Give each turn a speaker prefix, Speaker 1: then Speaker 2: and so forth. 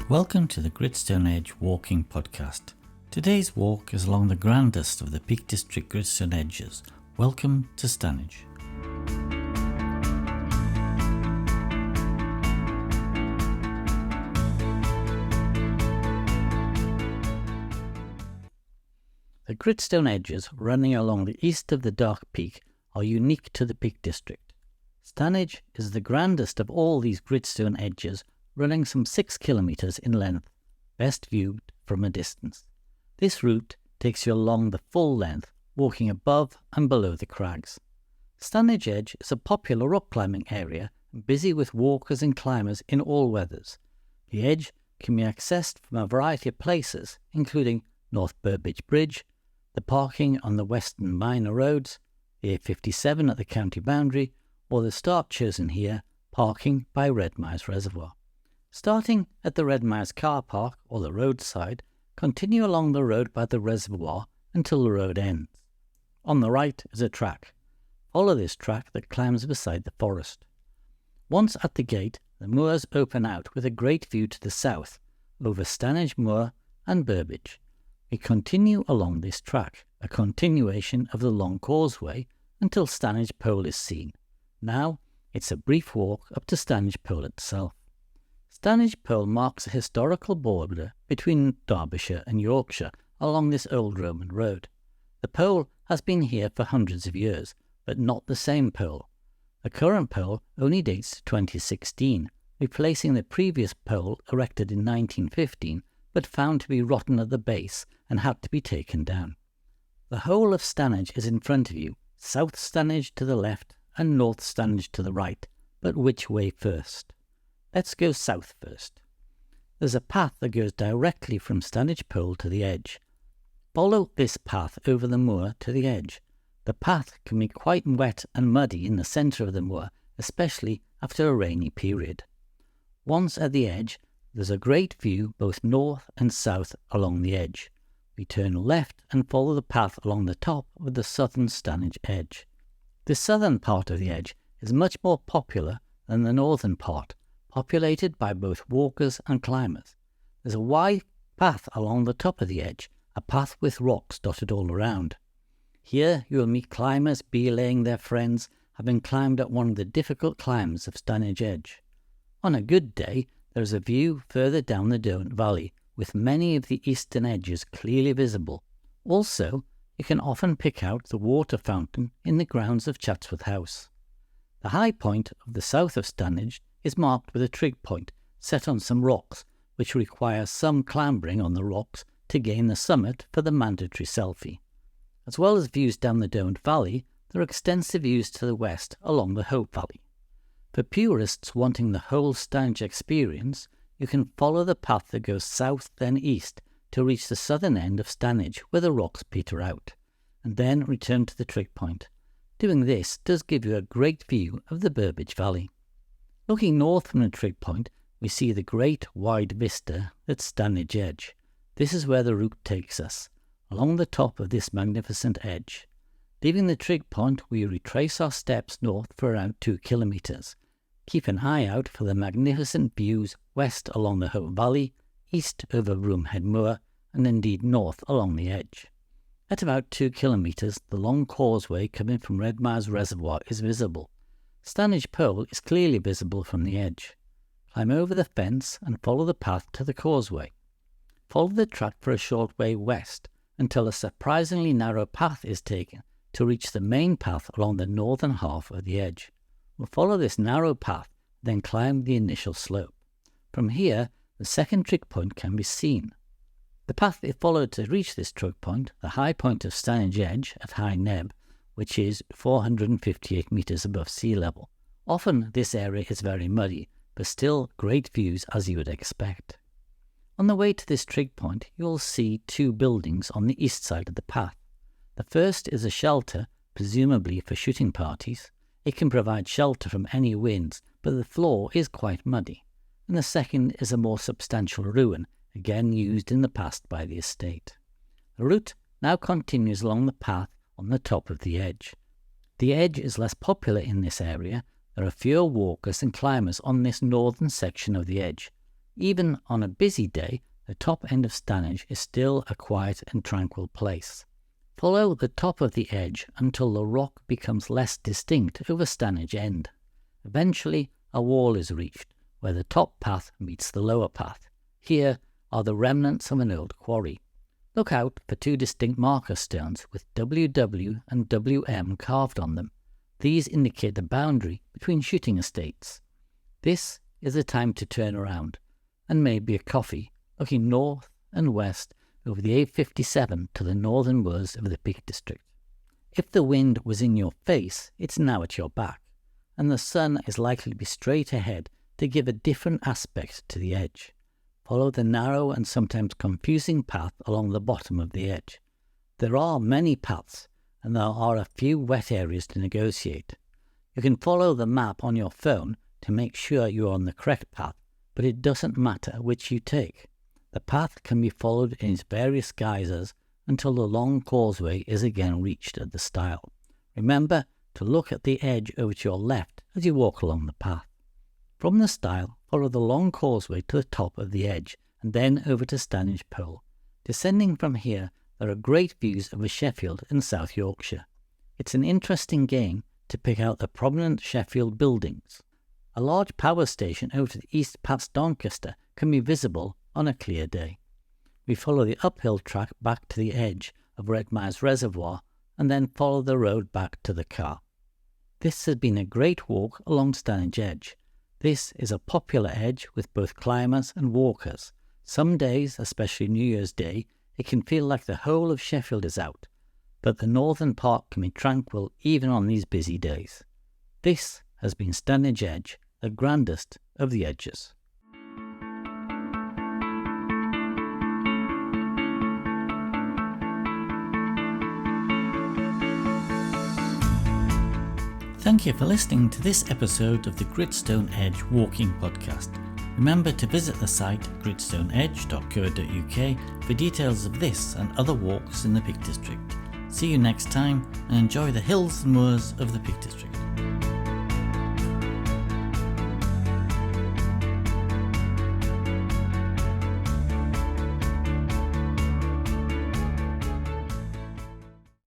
Speaker 1: Welcome to the Gritstoneedge Walking Podcast. Today's walk is along the grandest of the Peak District gritstone edges. Welcome to Stanage. The gritstone edges running along the east of the Dark Peak are unique to the Peak District. Stanage is the grandest of all these gritstone edges, running some 6 kilometres in length, best viewed from a distance. This route takes you along the full length, walking above and below the crags. Stanage Edge is a popular rock climbing area, busy with walkers and climbers in all weathers. The edge can be accessed from a variety of places, including North Burbage Bridge, the parking on the western minor roads, the A57 at the county boundary, or the start chosen here, parking by Redmires Reservoir. Starting at the Redmires car park or the roadside, continue along the road by the reservoir until the road ends. On the right is a track. Follow this track that climbs beside the forest. Once at the gate, the moors open out with a great view to the south, over Stanage Moor and Burbage. We continue along this track, a continuation of the long causeway, until Stanage Pole is seen. Now, it's a brief walk up to Stanage Pole itself. Stanage Pole marks a historical border between Derbyshire and Yorkshire along this old Roman road. The pole has been here for hundreds of years, but not the same pole. The current pole only dates to 2016, replacing the previous pole erected in 1915, but found to be rotten at the base and had to be taken down. The whole of Stanage is in front of you, South Stanage to the left and North Stanage to the right, but which way first? Let's go south first. There's a path that goes directly from Stanage Pole to the edge. Follow this path over the moor to the edge. The path can be quite wet and muddy in the centre of the moor, especially after a rainy period. Once at the edge, there's a great view both north and south along the edge. We turn left and follow the path along the top of the southern Stanage Edge. The southern part of the edge is much more popular than the northern part, populated by both walkers and climbers. There's a wide path along the top of the edge, a path with rocks dotted all around. Here you will meet climbers belaying their friends, having climbed up one of the difficult climbs of Stanage Edge. On a good day, there is a view further down the Derwent Valley, with many of the eastern edges clearly visible. Also, you can often pick out the water fountain in the grounds of Chatsworth House. The high point of the south of Stanage is marked with a trig point set on some rocks, which requires some clambering on the rocks to gain the summit for the mandatory selfie. As well as views down the Derwent Valley, there are extensive views to the west along the Hope Valley. For purists wanting the whole Stanage experience, you can follow the path that goes south then east to reach the southern end of Stanage where the rocks peter out, and then return to the trig point. Doing this does give you a great view of the Burbage Valley. Looking north from the trig point, we see the great wide vista at Stanage Edge. This is where the route takes us, along the top of this magnificent edge. Leaving the trig point, we retrace our steps north for around 2 kilometres. Keep an eye out for the magnificent views west along the Hope Valley, east over Broomhead Moor, and indeed north along the edge. At about 2 kilometres, the long causeway coming from Redmires Reservoir is visible. Stanage Pole is clearly visible from the edge. Climb over the fence and follow the path to the causeway. Follow the track for a short way west until a surprisingly narrow path is taken to reach the main path along the northern half of the edge. We'll follow this narrow path, then climb the initial slope. From here, the second trig point can be seen. The path is followed to reach this trig point, the high point of Stanage Edge at high neb, which is 458 metres above sea level. Often this area is very muddy, but still great views as you would expect. On the way to this trig point, you will see 2 buildings on the east side of the path. The first is a shelter, presumably for shooting parties. It can provide shelter from any winds, but the floor is quite muddy. And the second is a more substantial ruin, again used in the past by the estate. The route now continues along the path on the top of the edge. The edge is less popular in this area. There are fewer walkers and climbers on this northern section of the edge. Even on a busy day, the top end of Stanage is still a quiet and tranquil place. Follow the top of the edge until the rock becomes less distinct over Stanage End. Eventually, a wall is reached, where the top path meets the lower path. Here are the remnants of an old quarry. Look out for 2 distinct marker stones with WW and WM carved on them. These indicate the boundary between shooting estates. This is the time to turn around, and maybe a coffee, looking north and west over the A57 to the northern moors of the Peak District. If the wind was in your face, it's now at your back, and the sun is likely to be straight ahead to give a different aspect to the edge. Follow the narrow and sometimes confusing path along the bottom of the edge. There are many paths, and there are a few wet areas to negotiate. You can follow the map on your phone to make sure you're on the correct path, but it doesn't matter which you take. The path can be followed in its various guises until the long causeway is again reached at the stile. Remember to look at the edge over to your left as you walk along the path. From the stile, follow the long causeway to the top of the edge and then over to Stanage Pole. Descending from here, there are great views over Sheffield and South Yorkshire. It's an interesting game to pick out the prominent Sheffield buildings. A large power station over to the east past Doncaster can be visible on a clear day. We follow the uphill track back to the edge of Redmires reservoir and then follow the road back to the car. This has been a great walk along Stanage Edge. This is a popular edge with both climbers and walkers. Some days, especially New Year's Day, it can feel like the whole of Sheffield is out, but the northern part can be tranquil even on these busy days. This has been Stanage Edge, the grandest of the edges. Thank you for listening to this episode of the Gritstone Edge Walking Podcast. Remember to visit the site gritstoneedge.co.uk for details of this and other walks in the Peak District. See you next time and enjoy the hills and moors of the Peak District.